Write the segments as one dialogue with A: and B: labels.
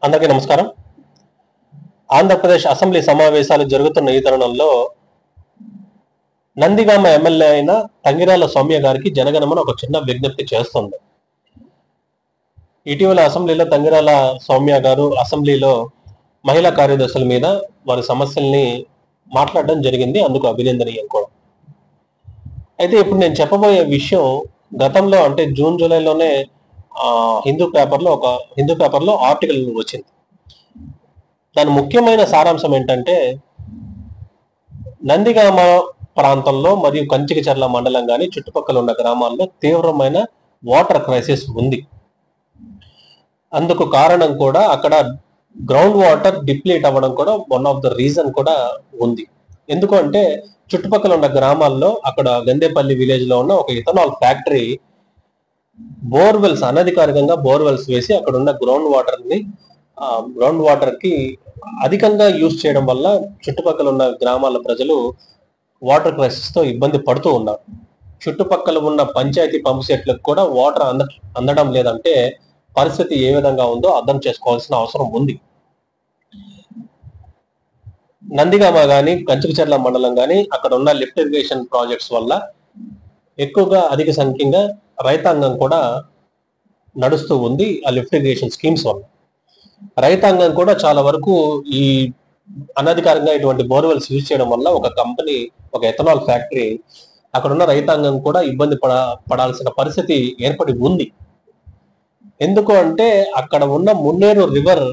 A: అందరికీ నమస్కారం. ఆంధ్రప్రదేశ్ అసెంబ్లీ సమావేశాలు జరుగుతున్న ఈ తరుణంలో నందిగామ ఎమ్మెల్యే అయిన తంగిరాల సౌమ్య గారికి జనగణమన ఒక చిన్న విజ్ఞప్తి చేస్తుంది. ఇటీవల అసెంబ్లీలో తంగిరాల సౌమ్య గారు అసెంబ్లీలో మహిళా కార్యదర్శుల మీద వారి సమస్యల్ని మాట్లాడడం జరిగింది. అందుకు అభినందనీయం కూడా. అయితే ఇప్పుడు నేను చెప్పబోయే విషయం గతంలో అంటే జూన్ జూలైలోనే హిందూ పేపర్లో ఆర్టికల్ వచ్చింది. దాని ముఖ్యమైన సారాంశం ఏంటంటే నందిగామ ప్రాంతంలో మరియు కంచికచర్ల మండలం కానీ చుట్టుపక్కల ఉన్న గ్రామాల్లో తీవ్రమైన వాటర్ క్రైసిస్ ఉంది. అందుకు కారణం కూడా అక్కడ గ్రౌండ్ వాటర్ డిప్లీట్ అవ్వడం కూడా వన్ ఆఫ్ ద రీజన్ కూడా ఉంది. ఎందుకంటే చుట్టుపక్కల ఉన్న గ్రామాల్లో అక్కడ గందేపల్లి విలేజ్ లో ఉన్న ఒక ఇథనాల్ ఫ్యాక్టరీ బోర్వెల్స్ అనధికారికంగా బోర్వెల్స్ వేసి అక్కడ ఉన్న గ్రౌండ్ వాటర్ కి అధికంగా యూజ్ చేయడం వల్ల చుట్టుపక్కల ఉన్న గ్రామాల ప్రజలు వాటర్ క్రైసిస్ తో ఇబ్బంది పడుతూ ఉన్నారు. చుట్టుపక్కల ఉన్న పంచాయతీ పంపు సెట్లకు కూడా వాటర్ అందడం లేదంటే పరిస్థితి ఏ విధంగా ఉందో అర్థం చేసుకోవాల్సిన అవసరం ఉంది. నందిగామ గాని కంచికచర్ల మండలం గాని అక్కడ ఉన్న లిఫ్ట్ ఇరిగేషన్ ప్రాజెక్ట్స్ వల్ల ఎక్కువగా అధిక సంఖ్యంగా రైతాంగం కూడా నడుస్తూ ఉంది. ఆ లిఫ్ట్ ఇరిగేషన్ స్కీమ్స్ వల్ల రైతాంగం కూడా చాలా వరకు ఈ అనధికారంగా ఇటువంటి బోర్వెల్స్ యూజ్ చేయడం వల్ల ఒక కంపెనీ, ఒక ఎథనాల్ ఫ్యాక్టరీ అక్కడ ఉన్న రైతాంగం కూడా ఇబ్బంది పడాల్సిన పరిస్థితి ఏర్పడి ఉంది. ఎందుకు అంటే అక్కడ ఉన్న Munneru river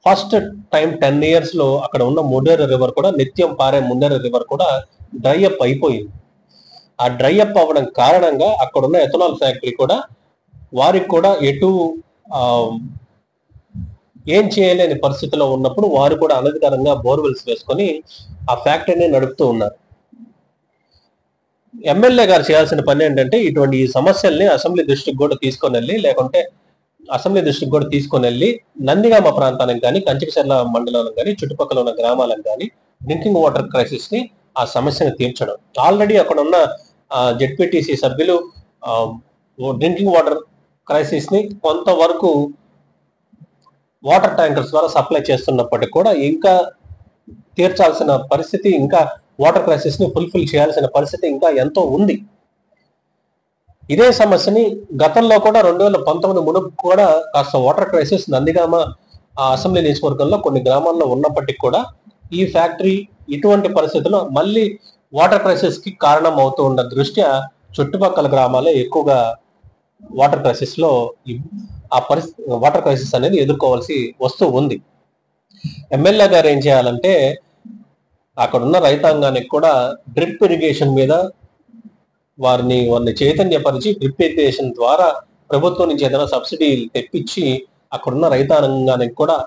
A: first time 10 years లో అక్కడ ఉన్న మున్నేరు రివర్ కూడా నిత్యం పారే మున్నేరు రివర్ కూడా డ్రై అప్ అయిపోయింది. ఆ డ్రై అప్ అవ్వడం కారణంగా అక్కడ ఉన్న ఎథనాల్ ఫ్యాక్టరీ కూడా వారికి కూడా ఏం చేయలేని పరిస్థితిలో ఉన్నప్పుడు వారు కూడా అనధికారంగా బోర్వెల్స్ వేసుకొని ఆ ఫ్యాక్టరీని నడుపుతూ ఉన్నారు. ఎమ్మెల్యే గారు చేయాల్సిన పని ఏంటంటే ఇటువంటి ఈ సమస్యల్ని అసెంబ్లీ దృష్టికి కూడా తీసుకొని వెళ్ళి నందిగామ ప్రాంతానికి కానీ కంచికచర్ల మండలానికి కానీ చుట్టుపక్కల ఉన్న గ్రామాలకు కానీ డ్రింకింగ్ వాటర్ క్రైసిస్ ని ఆ సమస్యను తీర్చడం. ఆల్రెడీ అక్కడ ఉన్న జెడ్పీటీసీ సభ్యులు డ్రింకింగ్ వాటర్ క్రైసిస్ ని కొంతవరకు వాటర్ ట్యాంకర్స్ ద్వారా సప్లై చేస్తున్నప్పటికీ కూడా ఇంకా తీర్చాల్సిన పరిస్థితి, ఇంకా వాటర్ క్రైసిస్ ని ఫుల్ఫిల్ చేయాల్సిన పరిస్థితి ఇంకా ఎంతో ఉంది. ఇదే సమస్యని గతంలో కూడా 2019 మునుపు కూడా కాస్త వాటర్ క్రైసిస్ నందిగామ అసెంబ్లీ నియోజకవర్గంలో కొన్ని గ్రామాల్లో ఉన్నప్పటికీ కూడా ఈ ఫ్యాక్టరీ ఇటువంటి పరిస్థితుల్లో మళ్ళీ వాటర్ క్రైసిస్ కి కారణం అవుతూ ఉన్న దృష్ట్యా చుట్టుపక్కల గ్రామాలే ఎక్కువగా వాటర్ క్రైసిస్ లో వాటర్ క్రైసిస్ అనేది ఎదుర్కోవాల్సి వస్తూ ఉంది. ఎమ్మెల్యే గారు ఏం చేయాలంటే అక్కడ ఉన్న రైతాంగానికి కూడా డ్రిప్ ఇరిగేషన్ మీద వారిని చైతన్యపరిచి డ్రిప్ ఇరిగేషన్ ద్వారా ప్రభుత్వం నుంచి ఏదైనా సబ్సిడీ తెప్పించి అక్కడున్న రైతాంగానికి కూడా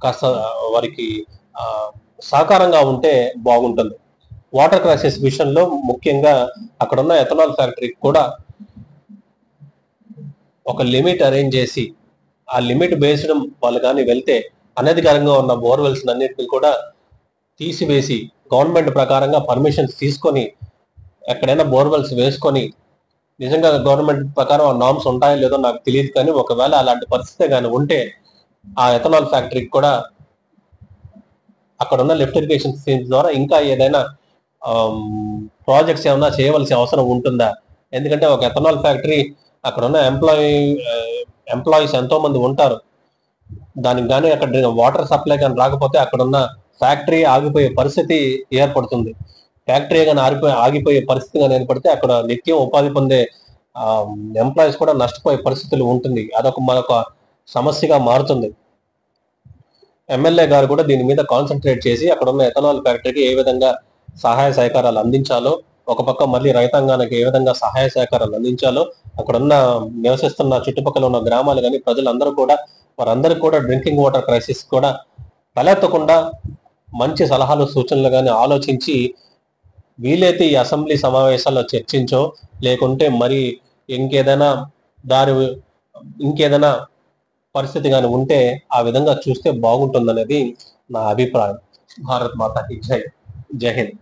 A: కాస్త వారికి సహకారంగా ఉంటే బాగుంటుంది. వాటర్ క్రైసిస్ విషయంలో ముఖ్యంగా అక్కడున్న ఎథనాల్ ఫ్యాక్టరీకి కూడా ఒక లిమిట్ అరేంజ్ చేసి ఆ లిమిట్ బేస్డ్ వాళ్ళు కానీ వెళ్తే అనధికారంగా ఉన్న బోర్వెల్స్ అన్నిటిని కూడా తీసివేసి గవర్నమెంట్ ప్రకారంగా పర్మిషన్స్ తీసుకొని ఎక్కడైనా బోర్వెల్స్ వేసుకొని, నిజంగా గవర్నమెంట్ ప్రకారం ఆ నామ్స్ ఉంటాయో లేదో నాకు తెలియదు, కానీ ఒకవేళ అలాంటి పరిస్థితి కానీ ఉంటే ఆ ఎథనాల్ ఫ్యాక్టరీకి కూడా అక్కడ ఉన్న లిఫ్ట్ ఇరిగేషన్ స్కీమ్స్ ద్వారా ఇంకా ఏదైనా ప్రాజెక్ట్స్ ఏమైనా చేయవలసిన అవసరం ఉంటుందా? ఎందుకంటే ఒక ఎథనాల్ ఫ్యాక్టరీ అక్కడ ఉన్న ఎంప్లాయీస్ ఎంతో మంది ఉంటారు. దానికి కానీ అక్కడ వాటర్ సప్లై కానీ రాకపోతే అక్కడ ఉన్న ఫ్యాక్టరీ ఆగిపోయే పరిస్థితి ఏర్పడుతుంది. ఫ్యాక్టరీ కానీ ఆగిపోయే పరిస్థితి కానీ ఏర్పడితే అక్కడ నిత్యం ఉపాధి పొందే ఎంప్లాయీస్ కూడా నష్టపోయే పరిస్థితులు ఉంటుంది. అదొక మరొక సమస్యగా మారుతుంది. ఎమ్మెల్యే గారు కూడా దీని మీద కాన్సన్ట్రేట్ చేసి అక్కడ ఉన్న ఎథనాల్ ఫ్యాక్టరీకి ఏ విధంగా సహాయ సహకారాలు అందించాలో, ఒక పక్క మళ్ళీ రైతాంగానికి ఏ విధంగా సహాయ సహకారాలు అందించాలో, అక్కడ ఉన్న నివసిస్తున్న చుట్టుపక్కల ఉన్న గ్రామాలు కానీ ప్రజలందరూ కూడా వారందరికీ కూడా డ్రింకింగ్ వాటర్ క్రైసిస్ కూడా తలెత్తకుండా మంచి సలహాలు సూచనలు కానీ ఆలోచించి వీలైతే ఈ అసెంబ్లీ సమావేశాల్లో చర్చించో లేకుంటే మరి ఇంకేదైనా పరిస్థితి కానీ ఉంటే ఆ విధంగా చూస్తే బాగుంటుందనేది నా అభిప్రాయం. భారత్ మాతాకి జై. జై హింద్.